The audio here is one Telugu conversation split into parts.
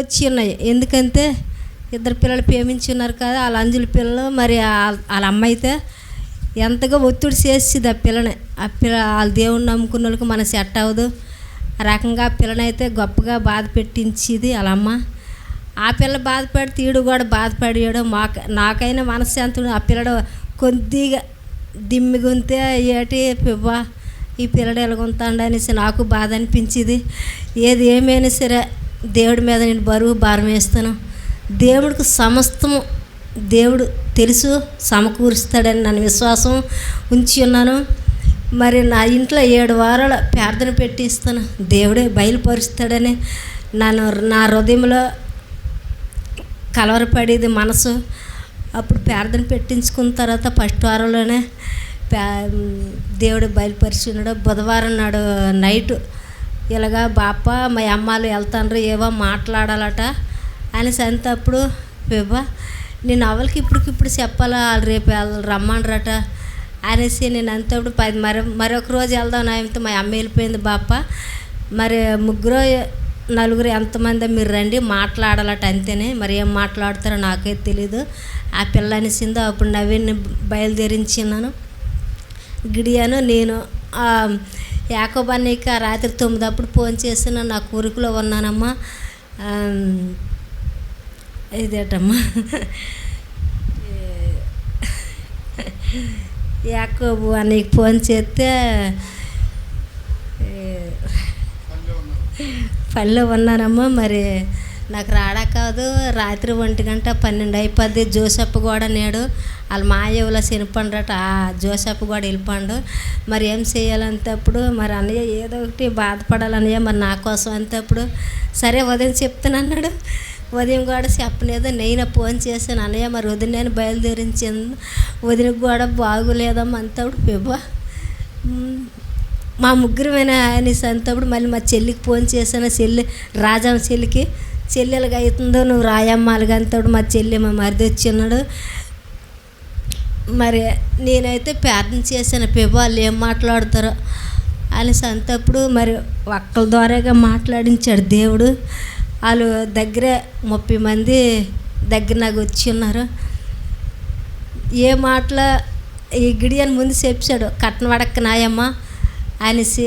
వచ్చి ఉన్నాయి. ఎందుకంటే ఇద్దరు పిల్లలు ప్రేమించి ఉన్నారు కదా, వాళ్ళ అంజుల పిల్లలు. మరి వాళ్ళ అమ్మ అయితే ఎంతగా ఒత్తిడి చేసేది ఆ పిల్లని. ఆ పిల్ల వాళ్ళ దేవుడిని నమ్ముకున్న వాళ్ళకి మన సెట్ అవ్వదు. ఆ రకంగా ఆ పిల్లని గొప్పగా బాధ పెట్టించేది వాళ్ళ అమ్మ. ఆ పిల్ల బాధపడితే ఈడు కూడా బాధపడాడు. నాకైనా మనశ్శాంతి. ఆ పిల్లడు కొద్దిగా దిమ్మిగుంతే ఏటి పివ్వా ఈ పిల్లడు ఎలాగుంటాడు అనేసి నాకు బాధ అనిపించేది. ఏది ఏమైనా సరే దేవుడి మీద నేను బరువు భారం వేస్తాను. దేవుడికి సమస్తము దేవుడు తెలుసు, సమకూరుస్తాడని నన్ను విశ్వాసం ఉంచి ఉన్నాను. మరి నా ఇంట్లో 7 వారాల ప్రార్థన పెట్టిస్తాను. దేవుడే బయలుపరుస్తాడని నా హృదయంలో కలవరపడేది మనసు. అప్పుడు ప్రార్థన పెట్టించుకున్న తర్వాత ఫస్ట్ వారంలోనే దేవుడు బయలుపరిచున్నాడు. బుధవారం నాడు నైటు ఇలాగా బాప మా అమ్మాలు వెళ్తాండ్రు ఏవో మాట్లాడాలట అనేసి అంతప్పుడు బేబా నేను అవలకి ఇప్పటికిప్పుడు చెప్పాలా, వాళ్ళు రేపు రమ్మండ్రట అనేసి నేను అంతప్పుడు మరొక రోజు వెళ్దాం నాయనతో మా అమ్మ వెళ్ళిపోయింది. బాప మరి 3-4 ఎంతమంది మీరు రండి మాట్లాడాలట అంతేనే. మరి ఏం మాట్లాడతారో నాకే తెలీదు. ఆ పిల్ల అనేసిందో అప్పుడు నవీన్ని బయలుదేరించినాను. గిడియాను నేను యాకోబానికి ఆ రాత్రి 9 అప్పుడు ఫోన్ చేసిన నా ఊరికలో ఉన్నానమ్మా. ఇదేటమ్మా యాకోబు అన్నకి ఫోన్ చేస్తే పనిలో ఉన్నానమ్మా. మరి నాకు రాడా కాదు. రాత్రి 1:12 అయిపోద్ది. జోసెఫ్ కూడా నేడు వాళ్ళ మాయవులో చనిపోండ్రట. జోసెఫ్ కూడా వెళ్ళిపోండు. మరి ఏం చేయాలంతప్పుడు మరి అన్నయ్య ఏదో ఒకటి బాధపడాలన్నయ్య మరి నా కోసం అంతప్పుడు సరే ఉదయం చెప్తాను అన్నాడు. ఉదయం కూడా చెప్పలేదు. నేను ఫోన్ చేశాను అన్నయ్య మరి వదిన నేను బయలుదేరించాను, వదినకు కూడా బాగులేదమ్మా అంతప్పుడు పివ్వ మా ముగ్గురమైనా అనేసి అంతప్పుడు మళ్ళీ మా చెల్లికి ఫోన్ చేశాను. రాజమ్మ చెల్లి ఎలాగ అవుతుందో నువ్వు రాయమ్మ అలాగ అంతప్పుడు మా చెల్లి మా మరిది వచ్చిన్నాడు. మరి నేనైతే ప్రార్థన చేశాను. పివ్వ వాళ్ళు ఏం మాట్లాడతారో అనేసి అంతప్పుడు మరి ఒక్కల ద్వారాగా మాట్లాడించాడు దేవుడు. వాళ్ళు దగ్గర 30 మంది దగ్గర నాకు వచ్చి ఉన్నారు. ఏ మాటలో ఈ గిడియని ముందు చెప్పాడు కట్నం అడక్క నాయమ్మ అనేసి.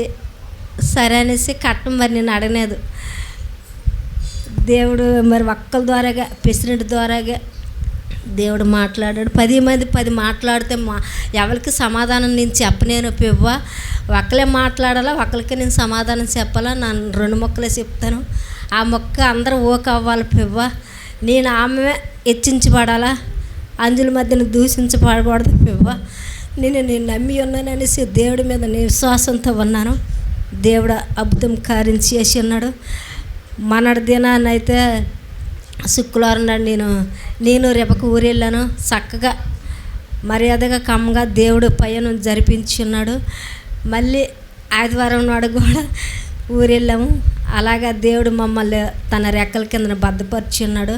సరే అనేసి కట్నం మరి నేను అడగలేదు. దేవుడు మరి ఒక్కల ద్వారాగా ప్రెసిడెంట్ ద్వారాగా దేవుడు మాట్లాడాడు. 10 మంది 10 మాట్లాడితే ఎవరికి సమాధానం నేను చెప్పలేను పివ్వ. ఒక్కలే మాట్లాడాలా, ఒక్కరికి నేను సమాధానం చెప్పాలా. నేను 2 మొక్కలే చెప్తాను. ఆ మొక్క అందరూ ఓకే అవ్వాలి పివ్వ. నేను ఆమె హెచ్చించబడాలా, అంజుల మధ్యన దూషించబడకూడదు పివ్వ. నేను నమ్మి ఉన్నాను అనేసి దేవుడి మీద నేను విశ్వాసంతో ఉన్నాను. దేవుడు అద్భుతం కార్యం చేసి ఉన్నాడు. మనడి దినాన్ని అయితే శుక్రవారం నాడు నేను రేపకు ఊరు వెళ్ళాను. చక్కగా మర్యాదగా కమ్మగా దేవుడు పైన జరిపించి ఉన్నాడు. మళ్ళీ ఆదివారం నాడు కూడా ఊరు వెళ్ళాము. అలాగా దేవుడు మమ్మల్ని తన రెక్కల కింద భద్రపరిచి ఉన్నాడు.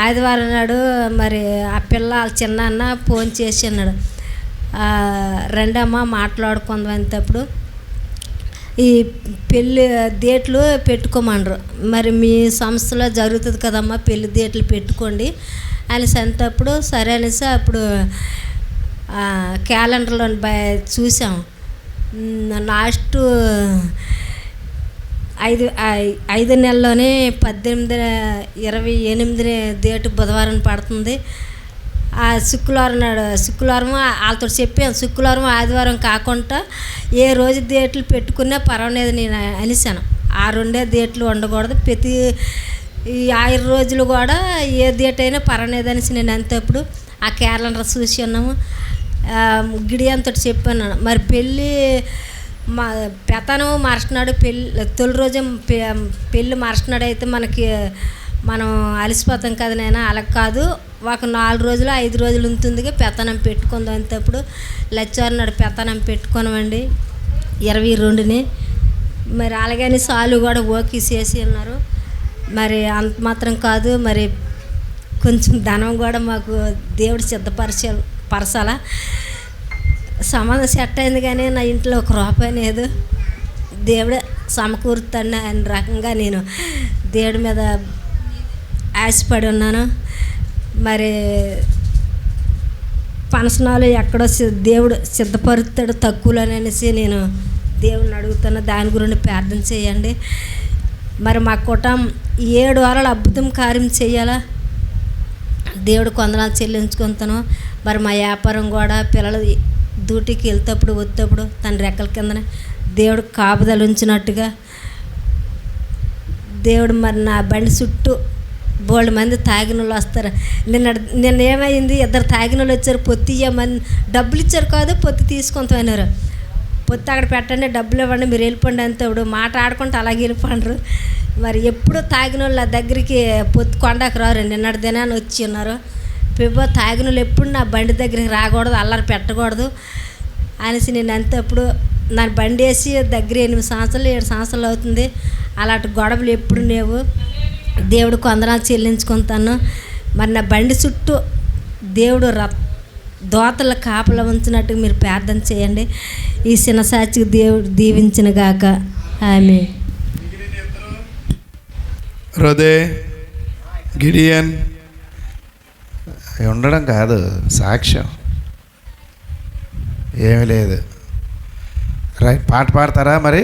ఆదివారం నాడు మరి ఆ పిల్ల వాళ్ళ చిన్న అన్న ఫోన్ చేసి ఉన్నాడు. రెండమ్మ మాట్లాడుకుందాం అంతప్పుడు ఈ పెళ్ళి డేట్లు పెట్టుకోమనరు. మరి మీ సంస్థలో జరుగుతుంది కదమ్మా పెళ్ళి డేట్లు పెట్టుకోండి అనేసి అంతప్పుడు సరే అనేసి అప్పుడు క్యాలెండర్లో చూసాం. లాస్ట్ 5 నెలల్లోనే 18-28 డేటు బుధవారం పడుతుంది. శుక్రవారం వాళ్ళతో చెప్పాను. శుక్రవారం ఆదివారం కాకుండా ఏ రోజు డేట్లు పెట్టుకున్నా పర్వాలేదు నేను అనేసాను. ఆ 2 డేట్లు ఉండకూడదు. ప్రతి 5 రోజులు కూడా ఏ డేట్ అయినా పర్వాలేదు అనేసి నేను అంతప్పుడు ఆ క్యాలెండర్ చూసి ఉన్నాము. గిడియంతో చెప్పాను. మరి పెళ్ళి పెతనం మరుసనాడు తొలి రోజు పెళ్ళి మరుసనాడు అయితే మనం అలసిపోతాం కదా నేను. అలా కాదు, ఒక 4 రోజులు 5 రోజులు ఉంటుందిగా పెత్తనం పెట్టుకుందాం అంతప్పుడు లచ్చారు నాడు పెత్తనం పెట్టుకోనమండి 22ని. మరి అలాగని సాలు కూడా ఓకే చేసి ఉన్నారు. మరి అంత మాత్రం కాదు, మరి కొంచెం ధనం కూడా మాకు దేవుడు పరచాల. సంబంధం సెట్ అయింది కానీ నా ఇంట్లో 1 రూపాయి లేదు. దేవుడే సమకూరుతాడు అనే రకంగా నేను దేవుడి మీద ఆశపడి ఉన్నాను. మరి పనసనాలు ఎక్కడో దేవుడు సిద్ధపరుస్తాడు తక్కువలోనేసి నేను దేవుడిని అడుగుతాను. దాని గురించి ప్రార్థన చేయండి. మరి మా కుటుంబం 7 వారాలు అద్భుతం కార్యం చేయాలా దేవుడు కొందనాలు చెల్లించుకుంటాను. మరి మా వ్యాపారం కూడా పిల్లలు డ్యూటీకి వెళ్తేప్పుడు వచ్చేటప్పుడు తన రెక్కల కిందనే దేవుడు కాపుదలు ఉంచినట్టుగా దేవుడు మరి నా బండి చుట్టూ బోల్డ్ మంది తాగిన వాళ్ళు వస్తారు. నిన్న ఏమైంది, 2 తాగిన వాళ్ళు వచ్చారు. పొత్తి ఇవ్వమని డబ్బులు ఇచ్చారు కాదు, పొత్తి తీసుకుంటామన్నారు. పొత్తి అక్కడ పెట్టండి, డబ్బులు ఇవ్వండి, మీరు వెళ్ళిపోండి అంతే. ఇప్పుడు మాట ఆడుకుంటే అలాగే వెళ్ళిపోండ్రు. మరి ఎప్పుడు తాగిన వాళ్ళు నా దగ్గరికి పొత్తి కొండకు రారు. నిన్నటి దినాన్ని వచ్చి ఉన్నారు. తాగిన వాళ్ళు ఎప్పుడు నా బండి దగ్గరికి రాకూడదు, అల్లరి పెట్టకూడదు అనేసి నేను అంతే. అప్పుడు నా బండి వేసి దగ్గర 8 సంవత్సరాలు 7 సంవత్సరాలు అవుతుంది. అలాంటి గొడవలు ఎప్పుడు లేవు. దేవుడు కొందనాలు చెల్లించుకుంటాను. మరి నా బండి చుట్టూ దేవుడు దోతల కాపలా ఉంచినట్టుగా మీరు ప్రార్థన చేయండి. ఈ చిన్న సాక్షికి దేవుడు దీవించిన గాక. ఆమె హృదయ గిడియన్ ఉండడం కాదు, సాక్ష్యం ఏమీ లేదు. రైట్, పాట పాడతారా మరి?